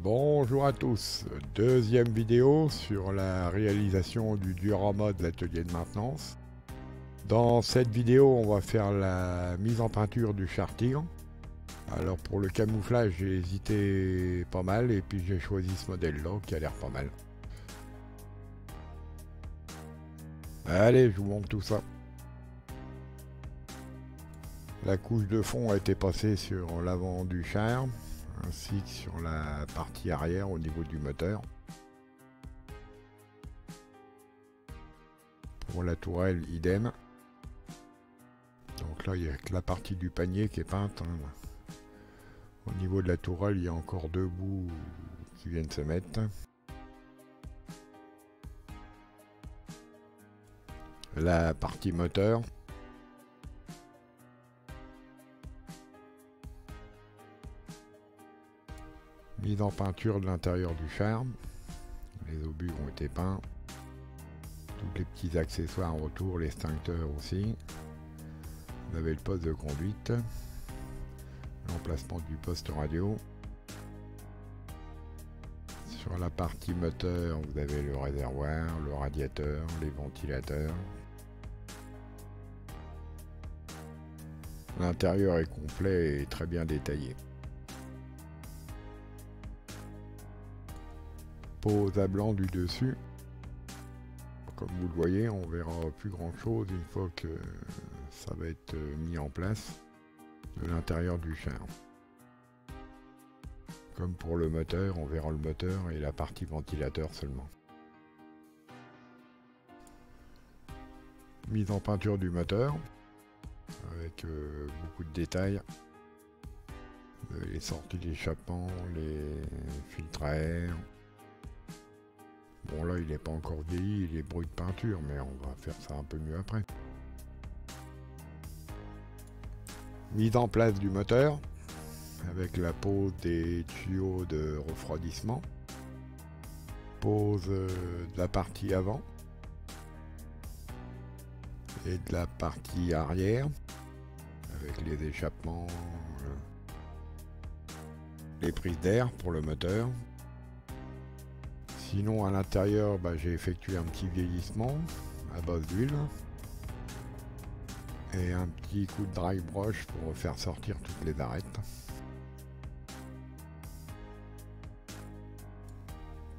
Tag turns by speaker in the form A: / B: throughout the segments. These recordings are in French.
A: Bonjour à tous, deuxième vidéo sur la réalisation du diorama de l'atelier de maintenance. Dans cette vidéo, on va faire la mise en peinture du char Tigre. Alors pour le camouflage, j'ai hésité pas mal et puis j'ai choisi ce modèle-là qui a l'air pas mal. Allez, je vous montre tout ça. La couche de fond a été passée sur l'avant du char, ainsi que sur la partie arrière au niveau du moteur. Pour la tourelle, idem. Donc là, il n'y a que la partie du panier qui est peinte. Au niveau de la tourelle, il y a encore deux bouts qui viennent se mettre. La partie moteur. Mise en peinture de l'intérieur du char. Les obus ont été peints. Tous les petits accessoires autour, l'extincteur aussi. Vous avez le poste de conduite. L'emplacement du poste radio. Sur la partie moteur, vous avez le réservoir, le radiateur, les ventilateurs. L'intérieur est complet et très bien détaillé. Pose à blanc du dessus. Comme vous le voyez, on verra plus grand chose une fois que ça va être mis en place de l'intérieur du char. Comme pour le moteur, on verra le moteur et la partie ventilateur seulement. Mise en peinture du moteur avec beaucoup de détails. Les sorties d'échappement, les filtres à air. Bon là il n'est pas encore vieilli, il est brut de peinture, mais on va faire ça un peu mieux après. Mise en place du moteur, avec la pose des tuyaux de refroidissement. Pose de la partie avant. Et de la partie arrière, avec les échappements, les prises d'air pour le moteur. Sinon à l'intérieur, j'ai effectué un petit vieillissement à base d'huile et un petit coup de dry brush pour faire sortir toutes les arêtes.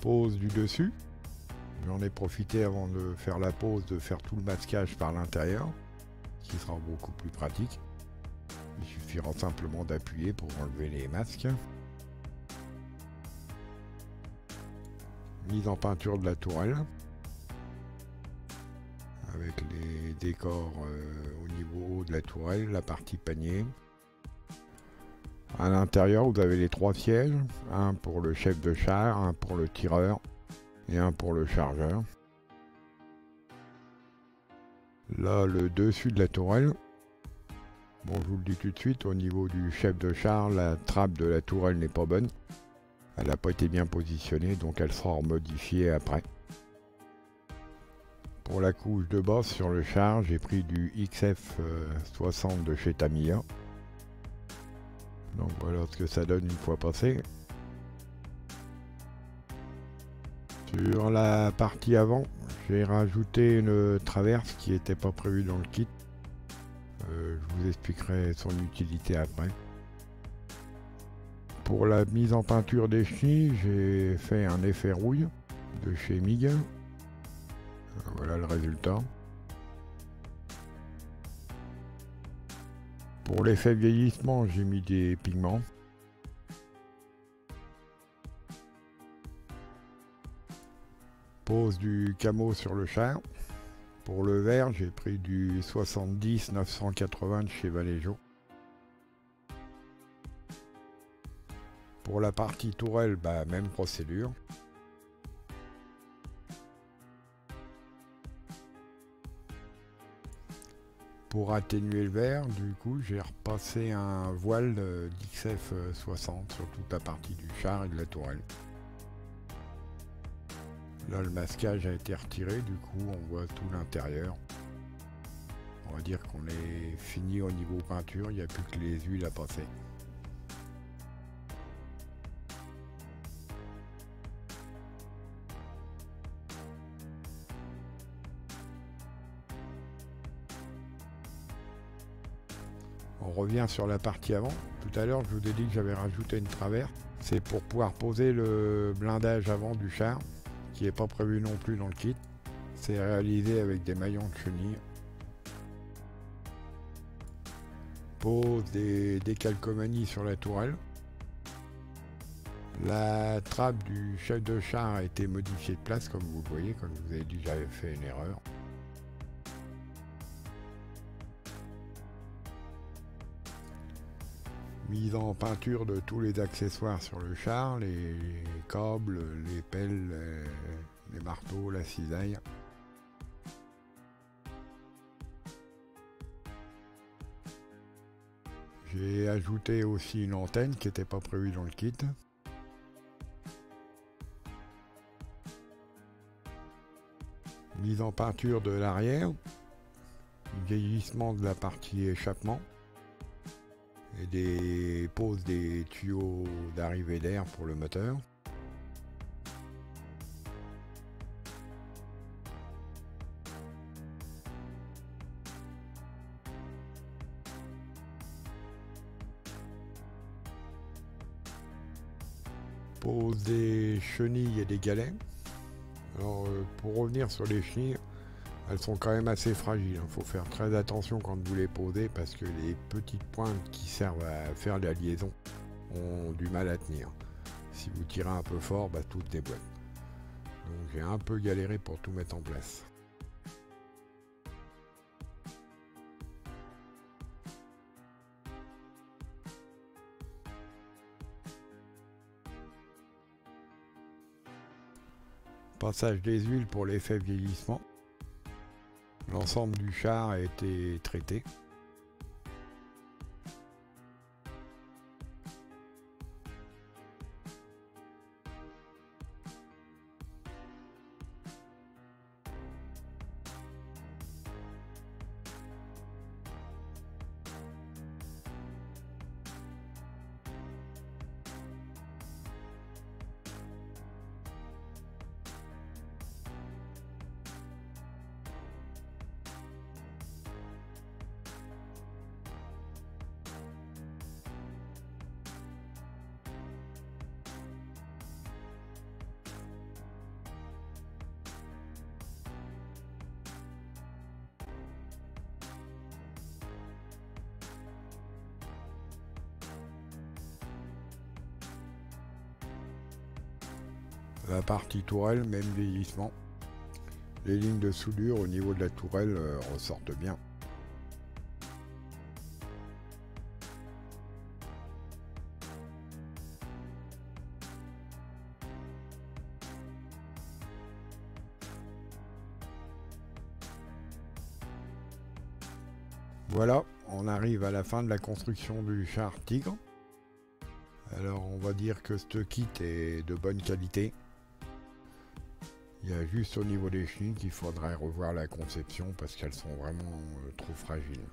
A: Pose du dessus. J'en ai profité avant de faire la pose de faire tout le masquage par l'intérieur, qui sera beaucoup plus pratique. Il suffira simplement d'appuyer pour enlever les masques. Mise en peinture de la tourelle avec les décors au niveau haut de la tourelle, la partie panier. À l'intérieur, vous avez les trois sièges, un pour le chef de char, un pour le tireur et un pour le chargeur. Là, le dessus de la tourelle. Bon, je vous le dis tout de suite, au niveau du chef de char, la trappe de la tourelle n'est pas bonne. Elle n'a pas été bien positionnée, donc elle sera modifiée après. Pour la couche de base sur le char, j'ai pris du XF60 de chez Tamiya. Donc voilà ce que ça donne une fois passé. Sur la partie avant, j'ai rajouté une traverse qui n'était pas prévue dans le kit. Je vous expliquerai son utilité après. Pour la mise en peinture des chenilles, j'ai fait un effet rouille de chez MIG. Voilà le résultat. Pour l'effet vieillissement, j'ai mis des pigments. Pose du camo sur le char. Pour le vert, j'ai pris du 70-980 de chez Vallejo. Pour la partie tourelle, même procédure. Pour atténuer le vert, du coup, j'ai repassé un voile d'XF60 sur toute la partie du char et de la tourelle. Là, le masquage a été retiré, du coup, on voit tout l'intérieur. On va dire qu'on est fini au niveau peinture, il n'y a plus que les huiles à passer. On revient sur la partie avant. Tout à l'heure, je vous ai dit que j'avais rajouté une traverse. C'est pour pouvoir poser le blindage avant du char, qui n'est pas prévu non plus dans le kit. C'est réalisé avec des maillons de chenille. Pose des calcomanies sur la tourelle. La trappe du chef de char a été modifiée de place, comme vous le voyez, comme je vous avais dit, j'avais fait une erreur. Mise en peinture de tous les accessoires sur le char, les câbles, les pelles, les marteaux, la cisaille. J'ai ajouté aussi une antenne qui n'était pas prévue dans le kit. Mise en peinture de l'arrière, vieillissement de la partie échappement et des poses des tuyaux d'arrivée d'air pour le moteur. Pose des chenilles et des galets. Alors pour revenir sur les chenilles, elles sont quand même assez fragiles. Il faut faire très attention quand vous les posez parce que les petites pointes qui servent à faire la liaison ont du mal à tenir. Si vous tirez un peu fort, tout déboîte. Donc j'ai un peu galéré pour tout mettre en place. Passage des huiles pour l'effet vieillissement. L'ensemble du char a été traité. La partie tourelle, même vieillissement. Les lignes de soudure au niveau de la tourelle ressortent bien. Voilà, on arrive à la fin de la construction du char Tigre. Alors on va dire que ce kit est de bonne qualité. Il y a juste au niveau des chenilles qu'il faudrait revoir la conception parce qu'elles sont vraiment trop fragiles.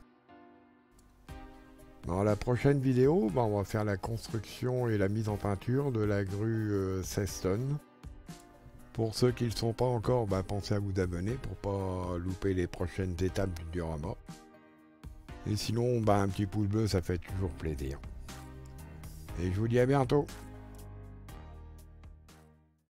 A: Dans la prochaine vidéo, on va faire la construction et la mise en peinture de la grue 16 tonnes. Pour ceux qui ne le sont pas encore, pensez à vous abonner pour pas louper les prochaines étapes du diorama. Et sinon, un petit pouce bleu, ça fait toujours plaisir. Et je vous dis à bientôt.